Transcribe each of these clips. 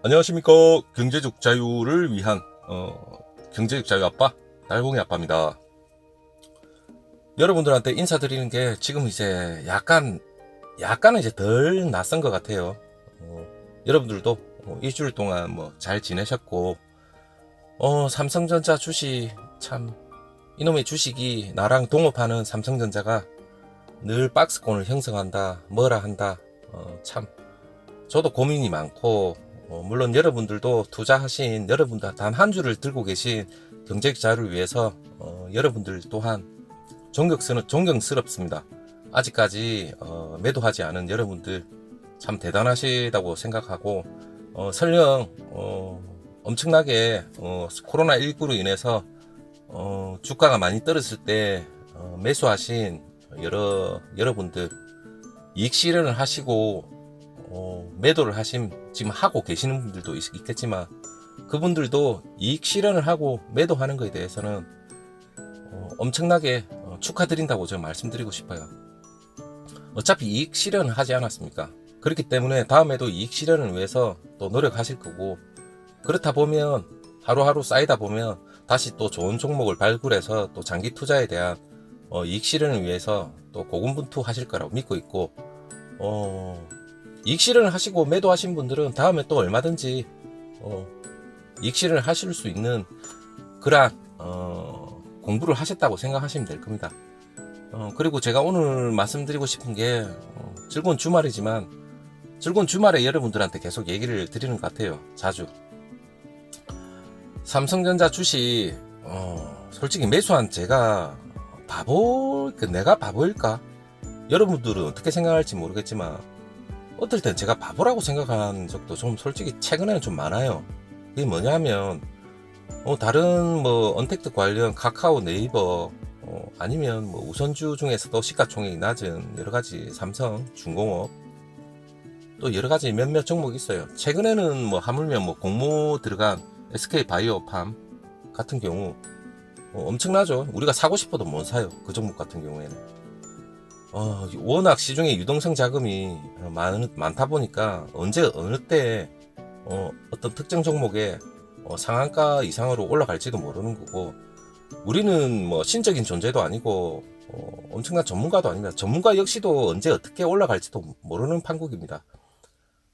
안녕하십니까. 경제적 자유를 위한 경제적 자유 아빠 달봉이 아빠입니다. 여러분들한테 인사드리는 게 지금 이제 약간은 이제 덜 낯선 것 같아요. 여러분들도 일주일 동안 뭐 잘 지내셨고, 삼성전자 주식 참, 이놈의 주식이 나랑 동업하는 삼성전자가 늘 박스권을 형성한다, 뭐라 한다. 참 저도 고민이 많고, 물론 여러분들도 투자하신 여러분들 단 한 주를 들고 계신 경제적 자유를 위해서 여러분들 또한 존경스럽습니다. 아직까지 매도하지 않은 여러분들 참 대단하시다고 생각하고, 설령 엄청나게 코로나19로 인해서 주가가 많이 떨어졌을 때 매수하신 여러분들 이익 실현을 하시고 매도를 지금 하고 계시는 분들도 있겠지만, 그분들도 이익 실현을 하고 매도하는 것에 대해서는 엄청나게 축하드린다고 저는 말씀드리고 싶어요. 어차피 이익 실현을 하지 않았습니까? 그렇기 때문에 다음에도 이익 실현을 위해서 또 노력하실 거고, 그렇다 보면 하루하루 쌓이다 보면 다시 또 좋은 종목을 발굴해서 또 장기 투자에 대한 이익 실현을 위해서 또 고군분투하실 거라고 믿고 있고, 이익 실현을 하시고 매도하신 분들은 다음에 또 얼마든지 이익 실현을 하실 수 있는 그러한 공부를 하셨다고 생각하시면 될 겁니다. 그리고 제가 오늘 말씀드리고 싶은 게, 즐거운 주말이지만 즐거운 주말에 여러분들한테 계속 얘기를 드리는 것 같아요. 자주 삼성전자 주식 솔직히 매수한 제가 내가 바보일까? 여러분들은 어떻게 생각할지 모르겠지만 어떨 땐 제가 바보라고 생각한 적도 좀 솔직히 최근에는 좀 많아요. 그게 뭐냐면 다른 뭐 언택트 관련 카카오, 네이버, 아니면 뭐 우선주 중에서도 시가총액이 낮은 여러가지 삼성, 중공업, 또 여러가지 몇몇 종목이 있어요. 최근에는 뭐 하물며 뭐 공모 들어간 SK바이오팜 같은 경우 엄청나죠. 우리가 사고 싶어도 못 사요. 그 종목 같은 경우에는 워낙 시중에 유동성 자금이 많다 보니까 언제 어느 때 어떤 특정 종목에 상한가 이상으로 올라갈지도 모르는 거고, 우리는 뭐 신적인 존재도 아니고 엄청난 전문가도 아닙니다. 전문가 역시도 언제 어떻게 올라갈지도 모르는 판국입니다.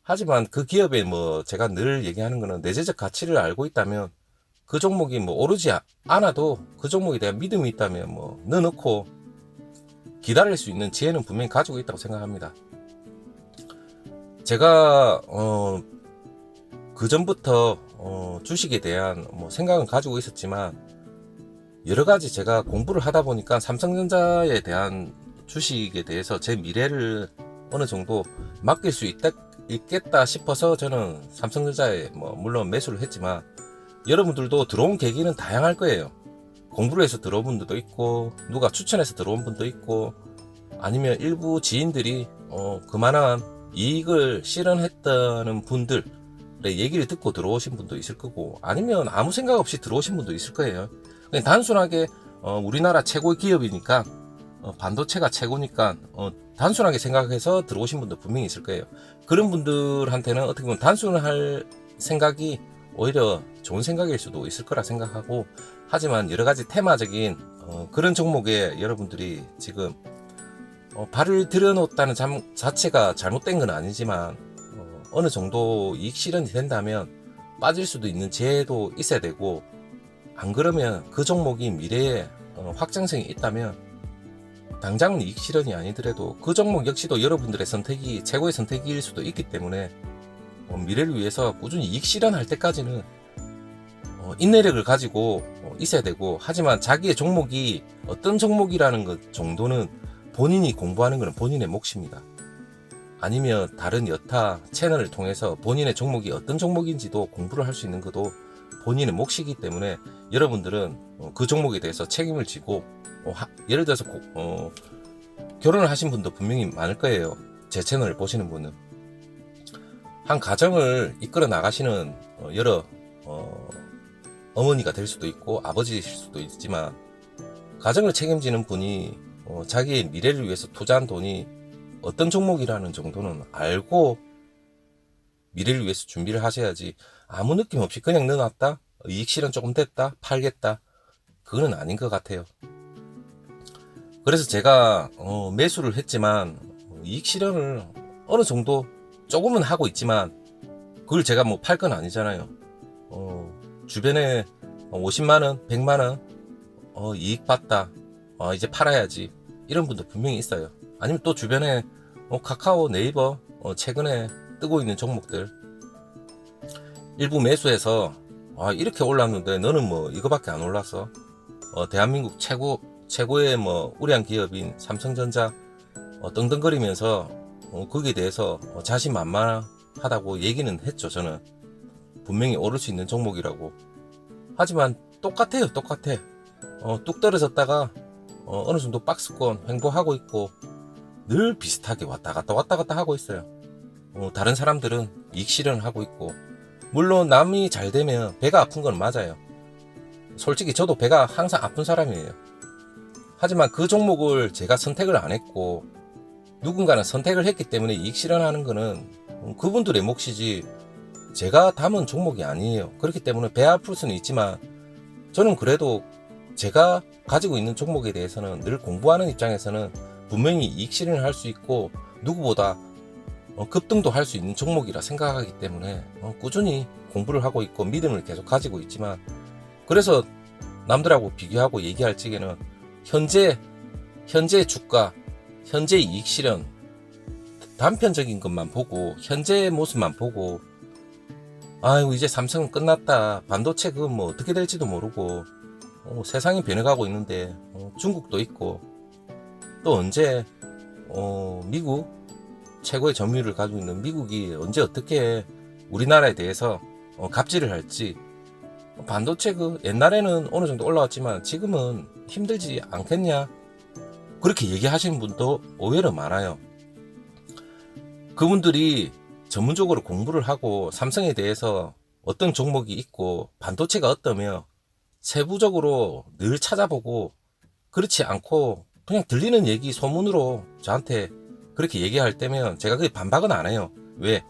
하지만 그 기업에 뭐 제가 늘 얘기하는 거는, 내재적 가치를 알고 있다면 그 종목이 뭐 오르지 않아도 그 종목에 대한 믿음이 있다면 뭐 넣어놓고 기다릴 수 있는 지혜는 분명히 가지고 있다고 생각합니다. 제가 그 전부터 주식에 대한 뭐 생각은 가지고 있었지만, 여러가지 제가 공부를 하다 보니까 삼성전자에 대한 주식에 대해서 제 미래를 어느 정도 맡길 수 있겠다 싶어서 저는 삼성전자에 뭐 물론 매수를 했지만, 여러분들도 들어온 계기는 다양할 거예요. 공부를 해서 들어온 분들도 있고, 누가 추천해서 들어온 분도 있고, 아니면 일부 지인들이 그만한 이익을 실현했다는 분들의 얘기를 듣고 들어오신 분도 있을 거고, 아니면 아무 생각 없이 들어오신 분도 있을 거예요. 그냥 단순하게 우리나라 최고의 기업이니까, 반도체가 최고니까 단순하게 생각해서 들어오신 분도 분명히 있을 거예요. 그런 분들한테는 어떻게 보면 단순할 생각이 오히려 좋은 생각일 수도 있을 거라 생각하고, 하지만 여러가지 테마적인 그런 종목에 여러분들이 지금 발을 들여놓았다는 자체가 잘못된 건 아니지만, 어느 정도 이익 실현이 된다면 빠질 수도 있는 지혜도 있어야 되고, 안 그러면 그 종목이 미래에 확장성이 있다면 당장은 이익 실현이 아니더라도 그 종목 역시도 여러분들의 선택이 최고의 선택일 수도 있기 때문에, 미래를 위해서 꾸준히 이익 실현할 때까지는 인내력을 가지고 있어야 되고, 하지만 자기의 종목이 어떤 종목이라는 것 정도는 본인이 공부하는 것은 본인의 몫입니다. 아니면 다른 여타 채널을 통해서 본인의 종목이 어떤 종목인지도 공부를 할 수 있는 것도 본인의 몫이기 때문에, 여러분들은 그 종목에 대해서 책임을 지고, 예를 들어서 결혼을 하신 분도 분명히 많을 거예요. 제 채널을 보시는 분은 한 가정을 이끌어 나가시는 여러 어머니가 될 수도 있고 아버지일 수도 있지만, 가정을 책임지는 분이 자기의 미래를 위해서 투자한 돈이 어떤 종목이라는 정도는 알고 미래를 위해서 준비를 하셔야지 아무 느낌 없이 그냥 넣어놨다 이익 실현 조금 됐다 팔겠다 그거는 아닌 것 같아요. 그래서 제가 매수를 했지만 이익 실현을 어느 정도 조금은 하고 있지만 그걸 제가 뭐 팔 건 아니잖아요. 주변에 50만원 100만원 이익 봤다 이제 팔아야지 이런 분도 분명히 있어요. 아니면 또 주변에 카카오 네이버 최근에 뜨고 있는 종목들 일부 매수해서 이렇게 올랐는데 너는 뭐 이거밖에 안 올랐어. 대한민국 최고의 뭐 우량 기업인 삼성전자 떵떵거리면서 거기에 대해서 자신만만하다고 얘기는 했죠. 저는 분명히 오를 수 있는 종목이라고. 하지만 똑같아요. 똑같아. 뚝 떨어졌다가 어느 정도 박스권 횡보하고 있고 늘 비슷하게 왔다 갔다 하고 있어요. 다른 사람들은 이익 실현을 하고 있고 물론 남이 잘 되면 배가 아픈 건 맞아요. 솔직히 저도 배가 항상 아픈 사람이에요. 하지만 그 종목을 제가 선택을 안 했고 누군가는 선택을 했기 때문에 이익 실현하는 거는 그분들의 몫이지 제가 담은 종목이 아니에요. 그렇기 때문에 배 아플 수는 있지만 저는 그래도 제가 가지고 있는 종목에 대해서는 늘 공부하는 입장에서는 분명히 이익 실현을 할 수 있고 누구보다 급등도 할 수 있는 종목이라 생각하기 때문에 꾸준히 공부를 하고 있고 믿음을 계속 가지고 있지만 그래서 남들하고 비교하고 얘기할 적에는 현재 주가 현재 이익 실현 단편적인 것만 보고 현재의 모습만 보고 아이고 이제 삼성은 끝났다 반도체 그건 뭐 어떻게 될지도 모르고 세상이 변해가고 있는데 중국도 있고 또 언제 미국 최고의 점유율을 가지고 있는 미국이 언제 어떻게 우리나라에 대해서 갑질을 할지 반도체 그 옛날에는 어느 정도 올라왔지만 지금은 힘들지 않겠냐 그렇게 얘기하시는 분도 의외로 많아요. 그분들이 전문적으로 공부를 하고 삼성에 대해서 어떤 종목이 있고 반도체가 어떠며 세부적으로 늘 찾아보고 그렇지 않고 그냥 들리는 얘기 소문으로 저한테 그렇게 얘기할 때면 제가 그게 반박은 안 해요. 왜?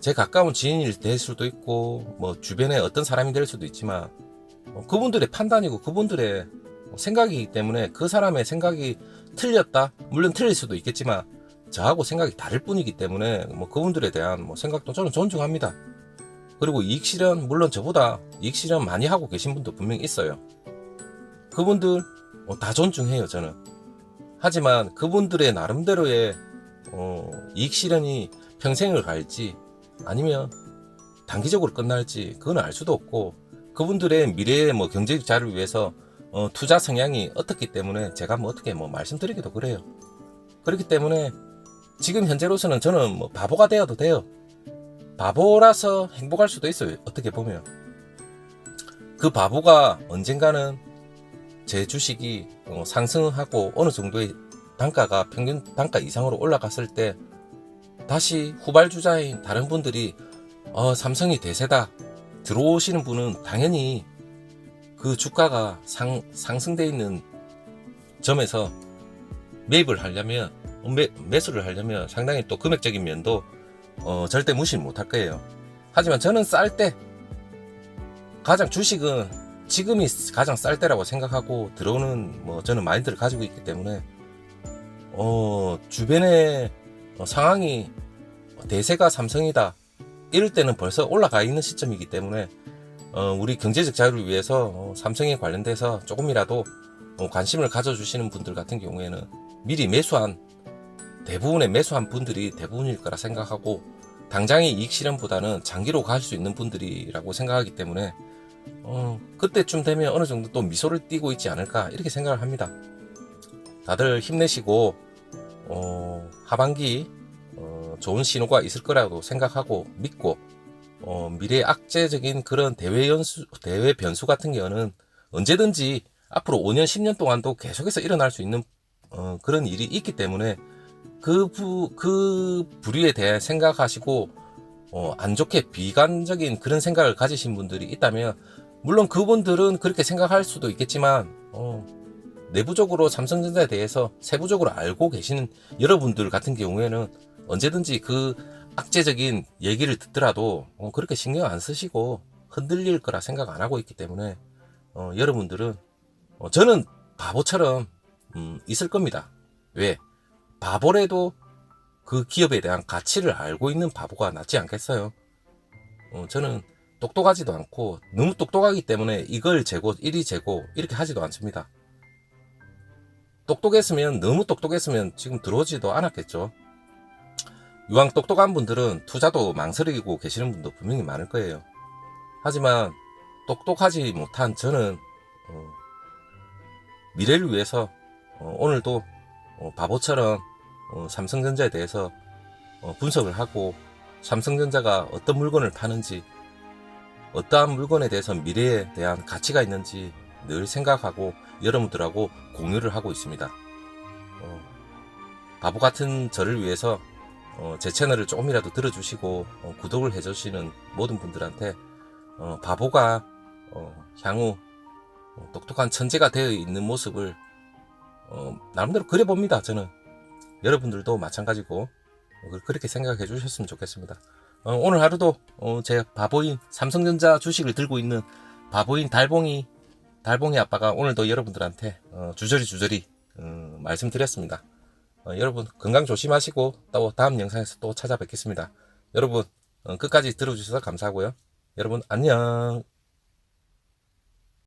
제 가까운 지인이 될 수도 있고 뭐 주변에 어떤 사람이 될 수도 있지만 그분들의 판단이고 그분들의 생각이기 때문에 그 사람의 생각이 틀렸다? 물론 틀릴 수도 있겠지만 저하고 생각이 다를 뿐이기 때문에 뭐 그분들에 대한 뭐 생각도 저는 존중합니다. 그리고 이익 실현 물론 저보다 이익 실현 많이 하고 계신 분도 분명히 있어요. 그분들 다 존중해요 저는. 하지만 그분들의 나름대로의 이익 실현이 평생을 갈지 아니면 단기적으로 끝날지 그건 알 수도 없고 그분들의 미래의 뭐 경제적 자료를 위해서 투자 성향이 어떻기 때문에 제가 뭐 어떻게 뭐 말씀드리기도 그래요. 그렇기 때문에 지금 현재로서는 저는 뭐 바보가 되어도 돼요. 바보라서 행복할 수도 있어요. 어떻게 보면 그 바보가 언젠가는 제 주식이 상승하고 어느 정도의 단가가 평균 단가 이상으로 올라갔을 때 다시 후발주자인 다른 분들이 삼성이 대세다 들어오시는 분은 당연히 그 주가가 상승되어 있는 점에서 매입을 하려면 매수를 하려면 상당히 또 금액적인 면도 절대 무시를 못할 거예요. 하지만 저는 쌀 때 가장 주식은 지금이 가장 쌀 때라고 생각하고 들어오는 뭐 저는 마인드를 가지고 있기 때문에 주변의 상황이 대세가 삼성이다 이럴 때는 벌써 올라가 있는 시점이기 때문에 우리 경제적 자유를 위해서 삼성에 관련돼서 조금이라도 관심을 가져주시는 분들 같은 경우에는 미리 대부분의 매수한 분들이 대부분일 거라 생각하고 당장의 이익 실현보다는 장기로 갈 수 있는 분들이라고 생각하기 때문에 그때쯤 되면 어느 정도 또 미소를 띠고 있지 않을까 이렇게 생각을 합니다. 다들 힘내시고 하반기 좋은 신호가 있을 거라고 생각하고 믿고 미래의 악재적인 그런 대외 변수 같은 경우는 언제든지 앞으로 5년 10년 동안도 계속해서 일어날 수 있는 그런 일이 있기 때문에 그 부류에 대해 생각하시고 안 좋게 비관적인 그런 생각을 가지신 분들이 있다면 물론 그분들은 그렇게 생각할 수도 있겠지만 내부적으로 삼성전자에 대해서 세부적으로 알고 계시는 여러분들 같은 경우에는 언제든지 그 악재적인 얘기를 듣더라도 그렇게 신경 안 쓰시고 흔들릴 거라 생각 안 하고 있기 때문에 여러분들은 저는 바보처럼 있을 겁니다. 왜? 바보래도 그 기업에 대한 가치를 알고 있는 바보가 낫지 않겠어요? 저는 똑똑하지도 않고 너무 똑똑하기 때문에 이걸 재고 이리 재고 이렇게 하지도 않습니다. 똑똑했으면, 너무 똑똑했으면 지금 들어오지도 않았겠죠. 이왕 똑똑한 분들은 투자도 망설이고 계시는 분도 분명히 많을 거예요. 하지만 똑똑하지 못한 저는 미래를 위해서 오늘도 바보처럼 삼성전자에 대해서 분석을 하고, 삼성전자가 어떤 물건을 파는지, 어떠한 물건에 대해서 미래에 대한 가치가 있는지 늘 생각하고 여러분들하고 공유를 하고 있습니다. 바보 같은 저를 위해서 제 채널을 조금이라도 들어주시고 구독을 해주시는 모든 분들한테 바보가 향후 똑똑한 천재가 되어 있는 모습을 나름대로 그려봅니다. 저는 여러분들도 마찬가지고 그렇게 생각해 주셨으면 좋겠습니다. 오늘 하루도 제 바보인 삼성전자 주식을 들고 있는 바보인 달봉이 아빠가 오늘도 여러분들한테 주저리 말씀드렸습니다. 여러분 건강 조심하시고 또 다음 영상에서 또 찾아뵙겠습니다. 여러분 끝까지 들어주셔서 감사하고요. 여러분 안녕.